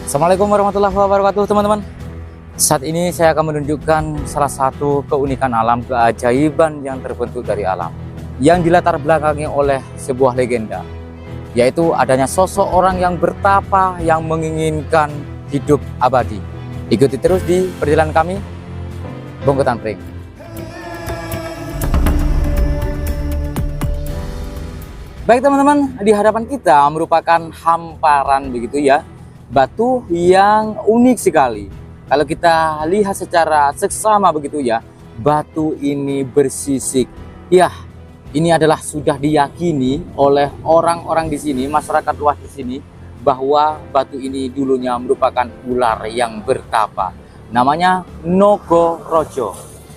Assalamualaikum warahmatullahi wabarakatuh teman-teman. Saat ini saya akan menunjukkan salah satu keunikan alam, keajaiban yang terbentuk dari alam, yang dilatar belakangi oleh sebuah legenda, yaitu adanya sosok orang yang bertapa yang menginginkan hidup abadi. Ikuti terus di perjalanan kami, Bongkotan Pring. Baik teman-teman, di hadapan kita merupakan hamparan begitu ya, batu yang unik sekali. Kalau kita lihat secara seksama begitu ya, batu ini bersisik. Ya, ini adalah sudah diyakini oleh orang-orang di sini, masyarakat luas di sini, bahwa batu ini dulunya merupakan ular yang bertapa. Namanya Nogorojo.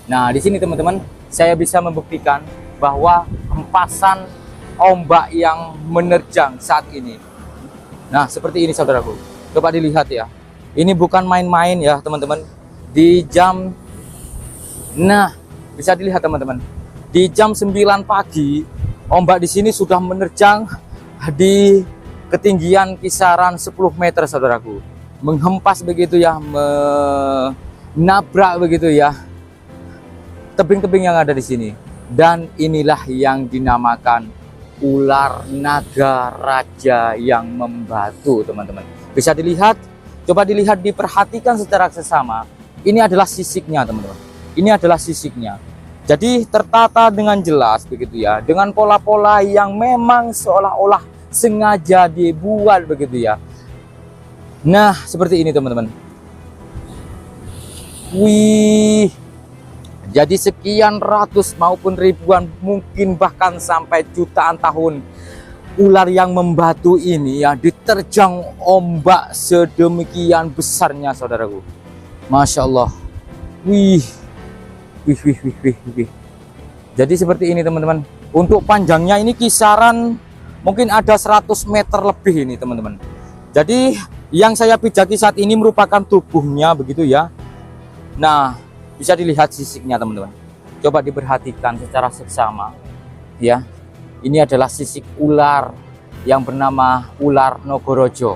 Nah, di sini teman-teman, saya bisa membuktikan bahwa hempasan ombak yang menerjang saat ini. Nah, seperti ini saudaraku. Coba dilihat ya. Ini bukan main-main ya teman-teman. Di jam, nah bisa dilihat teman-teman. Di jam 9 pagi, ombak di sini sudah menerjang di ketinggian kisaran 10 meter saudaraku. Menghempas begitu ya, menabrak begitu ya tebing-tebing yang ada di sini. Dan inilah yang dinamakan ular naga raja yang membatu teman-teman. Bisa dilihat, coba dilihat, diperhatikan secara seksama. Ini adalah sisiknya teman-teman. Ini adalah sisiknya. Jadi tertata dengan jelas begitu ya, dengan pola-pola yang memang seolah-olah sengaja dibuat begitu ya. Nah, seperti ini teman-teman. Wih. Jadi sekian ratus maupun ribuan, mungkin bahkan sampai jutaan tahun, ular yang membatu ini ya diterjang ombak sedemikian besarnya saudaraku. Masya Allah. Wih. Jadi seperti ini teman-teman. Untuk panjangnya ini kisaran mungkin ada 100 meter lebih ini teman-teman. Jadi yang saya pijaki saat ini merupakan tubuhnya begitu ya. Nah, bisa dilihat sisiknya teman-teman. Coba diperhatikan secara seksama ya. Ini adalah sisik ular yang bernama ular Nogorojo.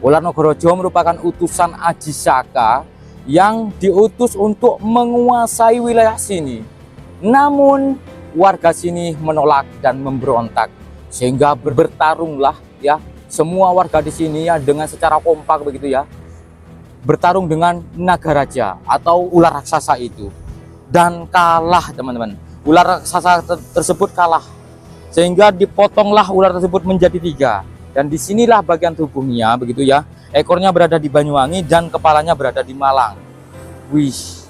Ular Nogorojo merupakan utusan Aji Saka yang diutus untuk menguasai wilayah sini. Namun warga sini menolak dan memberontak, sehingga bertarunglah ya semua warga di sini ya dengan secara kompak begitu ya. Bertarung dengan naga raja atau ular raksasa itu, dan kalah teman-teman. Ular raksasa tersebut kalah, sehingga dipotonglah ular tersebut menjadi 3. Dan disinilah bagian tubuhnya begitu ya. Ekornya berada di Banyuwangi dan kepalanya berada di Malang. Wih.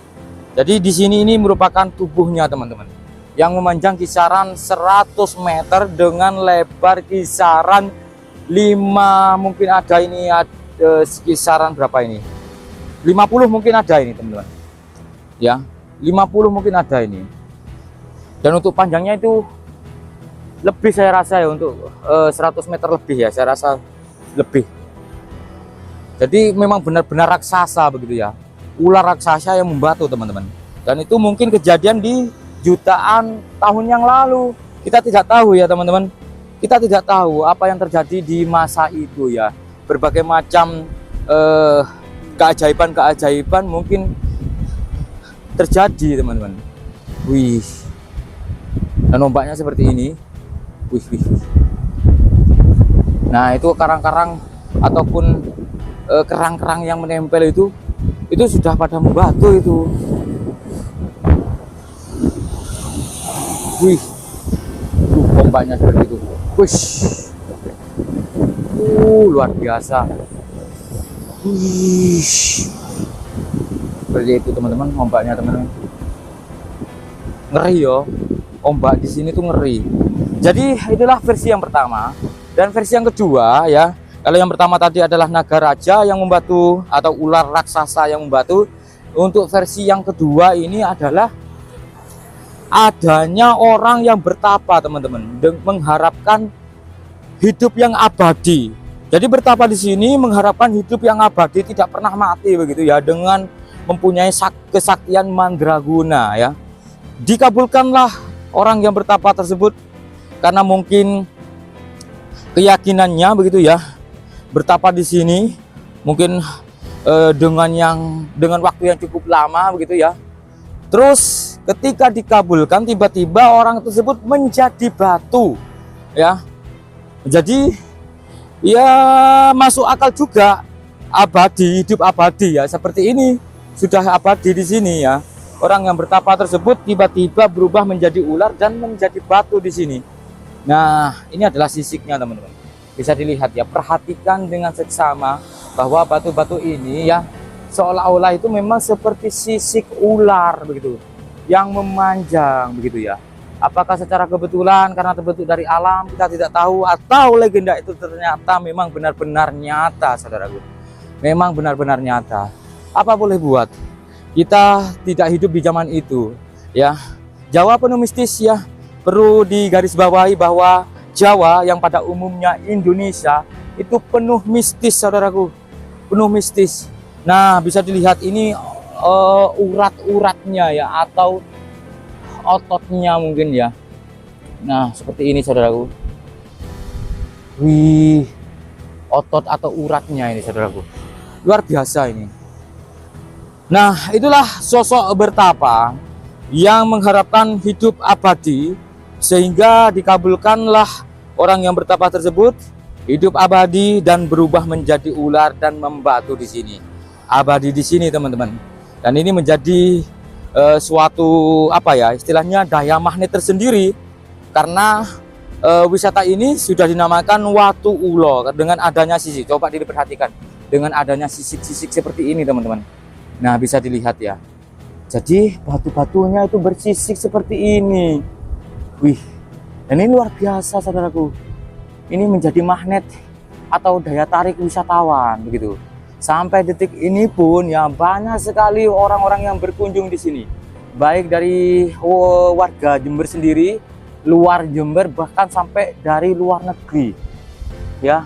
Jadi di sini ini merupakan tubuhnya teman-teman, yang memanjang kisaran 100 meter dengan lebar kisaran 5, mungkin ada ini kisaran berapa ini? 50 mungkin ada ini teman-teman. Ya, 50 mungkin ada ini. Dan untuk panjangnya itu lebih, saya rasa ya, untuk 100 meter lebih ya, saya rasa lebih. Jadi memang benar-benar raksasa begitu ya, ular raksasa yang membatu teman-teman. Dan itu mungkin kejadian di jutaan tahun yang lalu. Kita tidak tahu ya teman-teman, kita tidak tahu apa yang terjadi di masa itu ya. Berbagai macam keajaiban mungkin terjadi teman-teman. Wih. Dan ombaknya seperti ini. Wih. Nah, itu karang-karang ataupun kerang-kerang yang menempel itu sudah pada membatu itu. Wih. Ombaknya seperti itu. Wih. Luar biasa. Wih. Seperti itu teman-teman, ombaknya teman-teman. Ngeri yo. Ombak di sini tuh ngeri. Jadi itulah versi yang pertama. Dan versi yang kedua ya, kalau yang pertama tadi adalah naga raja yang membatu atau ular raksasa yang membatu. Untuk versi yang kedua ini adalah adanya orang yang bertapa teman-teman, mengharapkan hidup yang abadi. Jadi bertapa di sini mengharapkan hidup yang abadi, tidak pernah mati begitu ya, dengan mempunyai kesaktian mandraguna ya. Dikabulkanlah orang yang bertapa tersebut karena mungkin keyakinannya begitu ya, bertapa di sini mungkin dengan waktu yang cukup lama begitu ya. Terus ketika dikabulkan, tiba-tiba orang tersebut menjadi batu ya. Jadi ya masuk akal juga, abadi, hidup abadi ya, seperti ini sudah abadi di sini ya. Orang yang bertapa tersebut tiba-tiba berubah menjadi ular dan menjadi batu di sini. Nah, ini adalah sisiknya teman-teman. Bisa dilihat ya, perhatikan dengan seksama bahwa batu-batu ini ya seolah-olah itu memang seperti sisik ular begitu, yang memanjang begitu ya. Apakah secara kebetulan karena terbentuk dari alam, kita tidak tahu, atau legenda itu ternyata memang benar-benar nyata, saudaraku. Memang benar-benar nyata. Apa boleh buat? Kita tidak hidup di zaman itu ya. Jawa penuh mistis ya. Perlu digarisbawahi bahwa Jawa yang pada umumnya Indonesia itu penuh mistis, saudaraku. Penuh mistis. Nah, bisa dilihat ini urat-uratnya ya, atau ototnya mungkin ya. Nah, seperti ini saudaraku. Wih, otot atau uratnya ini saudaraku. Luar biasa ini. Nah, itulah sosok bertapa yang mengharapkan hidup abadi, sehingga dikabulkanlah orang yang bertapa tersebut hidup abadi dan berubah menjadi ular dan membatu di sini. Abadi di sini, teman-teman. Dan ini menjadi suatu apa ya, istilahnya daya magnet tersendiri, karena wisata ini sudah dinamakan Watu Ulo dengan adanya sisik. Coba diperhatikan dengan adanya sisik-sisik seperti ini, teman-teman. Nah, bisa dilihat ya. Jadi batu-batunya itu bersisik seperti ini. Wih, dan ini luar biasa, saudaraku. Ini menjadi magnet atau daya tarik wisatawan begitu. Sampai detik ini pun ya banyak sekali orang-orang yang berkunjung di sini. Baik dari warga Jember sendiri, luar Jember, bahkan sampai dari luar negeri. Ya.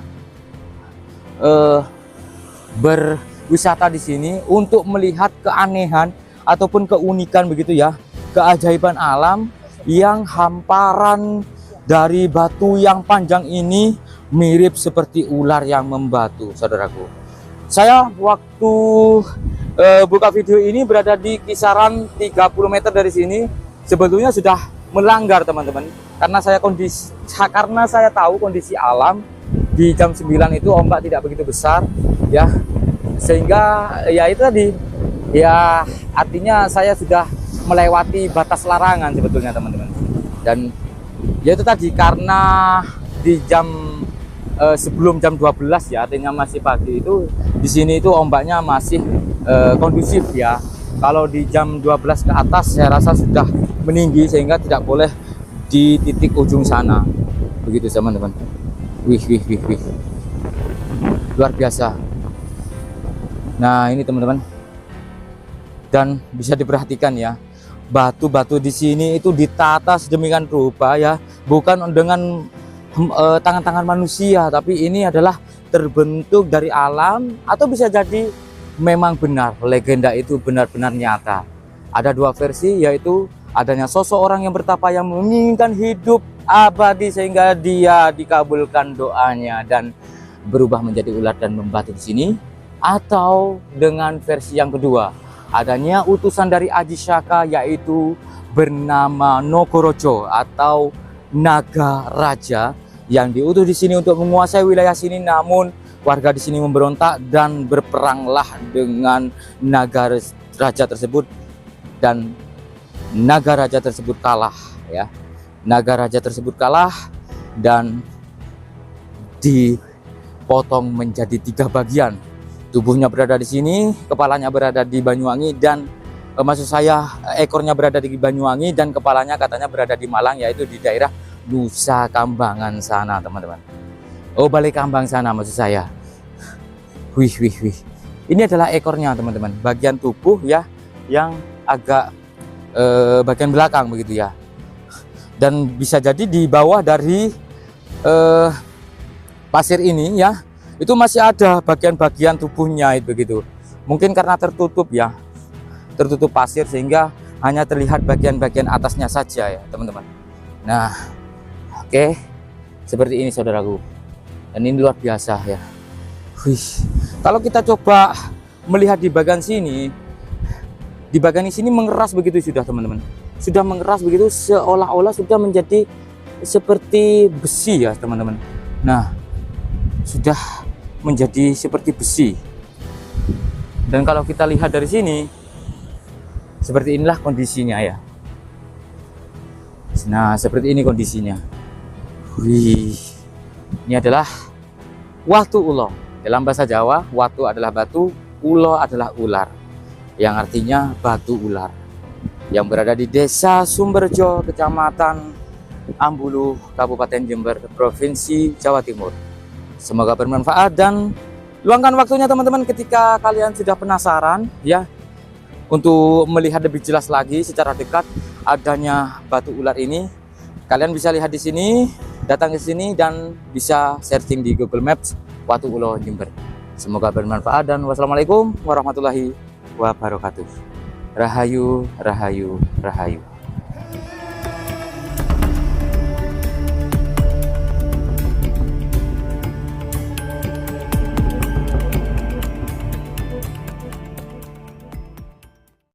Berwisata di sini untuk melihat keanehan ataupun keunikan begitu ya, keajaiban alam yang hamparan dari batu yang panjang ini mirip seperti ular yang membatu, saudaraku. Saya waktu buka video ini berada di kisaran 30 meter dari sini. Sebetulnya sudah melanggar, teman-teman, karena saya tahu kondisi alam di jam 9 itu ombak tidak begitu besar ya, sehingga ya itu tadi ya, artinya saya sudah melewati batas larangan sebetulnya, teman-teman. Dan ya itu tadi, karena di jam sebelum jam 12 ya, artinya masih pagi, itu di sini itu ombaknya masih kondusif ya. Kalau di jam 12 ke atas saya rasa sudah meninggi, sehingga tidak boleh di titik ujung sana begitu, teman-teman. Wih, luar biasa. Nah, ini teman-teman, dan bisa diperhatikan ya, batu-batu di sini itu ditata sedemikian rupa ya, bukan dengan tangan-tangan manusia, tapi ini adalah terbentuk dari alam, atau bisa jadi memang benar legenda itu benar-benar nyata. Ada dua versi, yaitu adanya sosok orang yang bertapa yang menginginkan hidup abadi sehingga dia dikabulkan doanya dan berubah menjadi ular dan membatu di sini, atau dengan versi yang kedua, adanya utusan dari Aji Saka yaitu bernama Nogorojo atau Naga Raja yang diutus di sini untuk menguasai wilayah sini, namun warga di sini memberontak dan berperanglah dengan Naga Raja tersebut, dan Naga Raja tersebut kalah ya. Naga Raja tersebut kalah dan dipotong menjadi 3 bagian. Tubuhnya berada di sini, kepalanya berada di Banyuwangi, dan maksud saya ekornya berada di Banyuwangi dan kepalanya katanya berada di Malang, yaitu di daerah Nusa Kambangan sana, teman-teman. Oh, Balai Kambang sana maksud saya. Wih. Ini adalah ekornya, teman-teman. Bagian tubuh ya yang agak bagian belakang begitu ya. Dan bisa jadi di bawah dari pasir ini ya, itu masih ada bagian-bagian tubuhnya itu begitu. Mungkin karena tertutup ya, tertutup pasir, sehingga hanya terlihat bagian-bagian atasnya saja ya, teman-teman. Nah, oke, seperti ini saudaraku. Dan ini luar biasa ya. Wih, Kalau kita coba melihat di bagian sini, di bagian sini mengeras begitu sudah teman-teman. Sudah mengeras begitu, seolah-olah sudah menjadi seperti besi ya teman-teman. Nah, sudah menjadi seperti besi. Dan kalau kita lihat dari sini, seperti inilah kondisinya ya. Nah, seperti ini kondisinya. Wih, ini adalah watu ulo. Dalam bahasa Jawa, watu adalah batu, ulo adalah ular, yang artinya batu ular, yang berada di Desa Sumberjo, Kecamatan Ambulu, Kabupaten Jember, Provinsi Jawa Timur. Semoga bermanfaat dan luangkan waktunya teman-teman ketika kalian sudah penasaran ya untuk melihat lebih jelas lagi secara dekat adanya batu ular ini. Kalian bisa lihat di sini, datang ke sini dan bisa searching di Google Maps Watu Ulo Jember. Semoga bermanfaat dan wassalamualaikum warahmatullahi wabarakatuh. Rahayu, rahayu, rahayu.